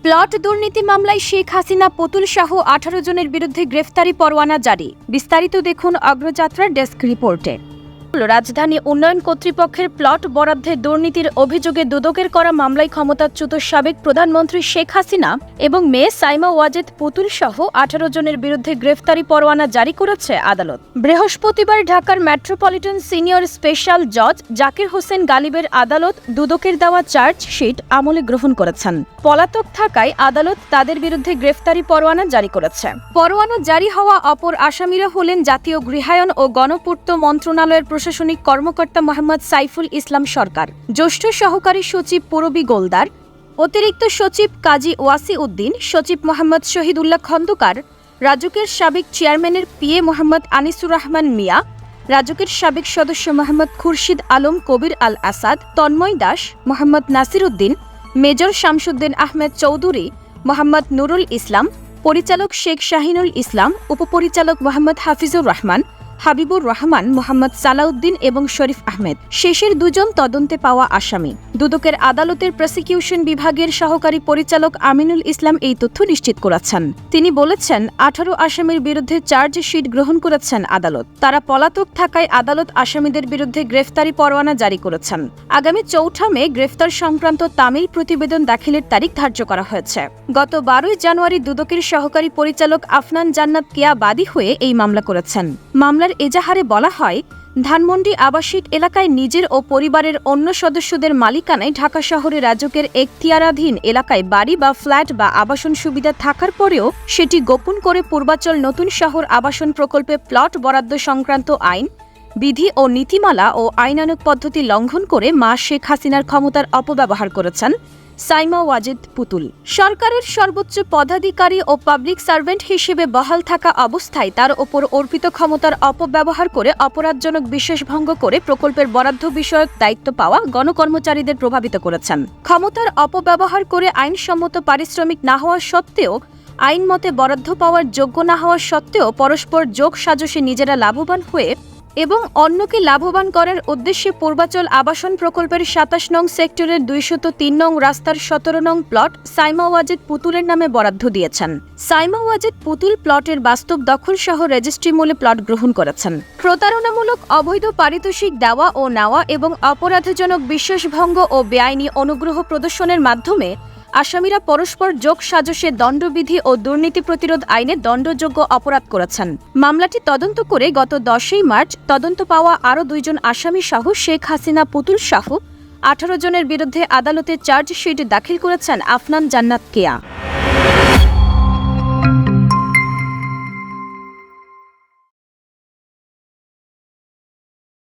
Plot দুর্নীতি মামলায় শেখ হাসিনা পুতুল সহ 18 জনের বিরুদ্ধে গ্রেফতারি পরোয়ানা জারি। বিস্তারিত দেখুন অগ্রযাত্রার ডেস্ক রিপোর্টে। রাজধানী উন্নয়ন কর্তৃপক্ষের প্লট বরাদ্দে দুর্নীতির অভিযোগে দুদকের করা মামলায় ক্ষমতাচ্যুত সাবেক প্রধানমন্ত্রী শেখ হাসিনা এবং মেয়ে সাইমা ওয়াজেদ পুতুল সহ 18 জনের বিরুদ্ধে গ্রেফতারি পরোয়ানা জারি করেছে আদালত। বৃহস্পতিবার ঢাকার মেট্রোপলিটন সিনিয়র স্পেশাল জজ জাকির হোসেন গালিবের আদালত দুদকের দেওয়া চার্জশিট আমলে গ্রহণ করেছেন। পলাতক থাকায় আদালত তাদের বিরুদ্ধে গ্রেফতারি পরোয়ানা জারি করেছে। পরোয়ানা জারি হওয়া অপর আসামিরা হলেন জাতীয় গৃহায়ন ও গণপূর্ত মন্ত্রণালয়ের প্রশাসনিক কর্মকর্তা মোহাম্মদ সাইফুল ইসলাম সরকার, জ্যেষ্ঠ সহকারী সচিব পূরবী গোলদার, অতিরিক্ত সচিব কাজী ওয়াসি উদ্দিন, সচিব মোহাম্মদ শহীদুল্লাহ খন্দকার, রাজুকের সাবেক চেয়ারম্যানের পিএ মোহাম্মদ আনিসুর রহমান মিয়া, রাজুকের সাবেক সদস্য মোহাম্মদ খুরশিদ আলম কবির আল আসাদ, তন্ময় দাস, মোহাম্মদ নাসির উদ্দিন, মেজর শামসুদ্দিন আহমেদ চৌধুরী, মোহাম্মদ নুরুল ইসলাম, পরিচালক শেখ শাহিনুল ইসলাম, উপপরিচালক মোহাম্মদ হাফিজুর রহমান, হাবিবুর রহমান, মোহাম্মদ সালাউদ্দিন এবং শরীফ আহমেদ শেষের দুজন তদন্তে পাওয়া আসামি। দুদকের আদালতের প্রসিকিউশন বিভাগের সহকারী পরিচালক আমিনুল ইসলাম এই তথ্য নিশ্চিত করেছেন। তিনি বলেছেন, 18 আসামির বিরুদ্ধে চার্জশিট গ্রহণ করেছেন আদালত। তারা পলাতক থাকায় আদালত আসামিদের বিরুদ্ধে গ্রেফতারি পরোয়ানা জারি করেছেন। আগামী 4 মে গ্রেফতার সংক্রান্ত তামিল প্রতিবেদন দাখিলের তারিখ ধার্য করা হয়েছে। গত 12 জানুয়ারি দুদকের সহকারী পরিচালক আফনান জান্নাত কেয়া বাদী হয়ে এই মামলা করেছেন। মামলার এজাহারে বলা হয়, ধানমন্ডি আবাসিক এলাকায় নিজের ও পরিবারের অন্য সদস্যদের মালিকানায় ঢাকা শহরে রাজুকের এখতিয়ারাধীন এলাকায় বাড়ি বা ফ্ল্যাট বা আবাসন সুবিধা থাকার পরেও সেটি গোপন করে পূর্বাচল নতুন শহর আবাসন প্রকল্পে প্লট বরাদ্দ সংক্রান্ত আইন, বিধি ও নীতিমালা ও আইনানুগ পদ্ধতি লঙ্ঘন করে মা শেখ হাসিনার ক্ষমতার অপব্যবহার করেছেন সাইমা ওয়াজেদ পুতুল। সরকারের সর্বোচ্চ পদাধিকারী ও পাবলিক সার্ভেন্ট হিসেবে বহাল থাকা অবস্থায় তার ওপর অর্পিত ক্ষমতার অপব্যবহার করে অপরাধজনক বিশ্বাসভঙ্গ করে প্রকল্পের বরাদ্দ বিষয়ক দায়িত্ব পাওয়া গণকর্মচারীদের প্রভাবিত করেছেন। ক্ষমতার অপব্যবহার করে আইনসম্মত পারিশ্রমিক না হওয়া সত্ত্বেও, আইন মতে বরাদ্দ পাওয়ার যোগ্য না হওয়া সত্ত্বেও পরস্পর যোগ সাজশে নিজেরা লাভবান হয়ে এবং অন্যকে লাভবান করার উদ্দেশ্যে পূর্বাচল আবাসন প্রকল্পের 27 নং সেক্টরের 203 নং রাস্তার 17 নং প্লট সাইমা ওয়াজেদ পুতুলের নামে বরাদ্দ দিয়েছেন। সাইমা ওয়াজেদ পুতুল প্লটের বাস্তব দখল সহ রেজিস্ট্রি মূল্যে প্লট গ্রহণ করেছেন। প্রতারণামূলক অবৈধ পারিতোষিক দেওয়া ও নেওয়া এবং অপরাধজনক বিশ্বাসভঙ্গ ও বেআইনি অনুগ্রহ প্রদর্শনের মাধ্যমে আসামিরা পরস্পর যোগ সাজশে দণ্ডবিধি ও দুর্নীতি প্রতিরোধ আইনে দণ্ডযোগ্য অপরাধ করেছেন। মামলাটি তদন্ত করে গত 10 মার্চ তদন্ত পাওয়া আরও 2 জন আসামি সহ শেখ হাসিনা পুতুল সহ 18 জনের বিরুদ্ধে আদালতে চার্জশিট দাখিল করেছেন আফনান জান্নাত কেয়া।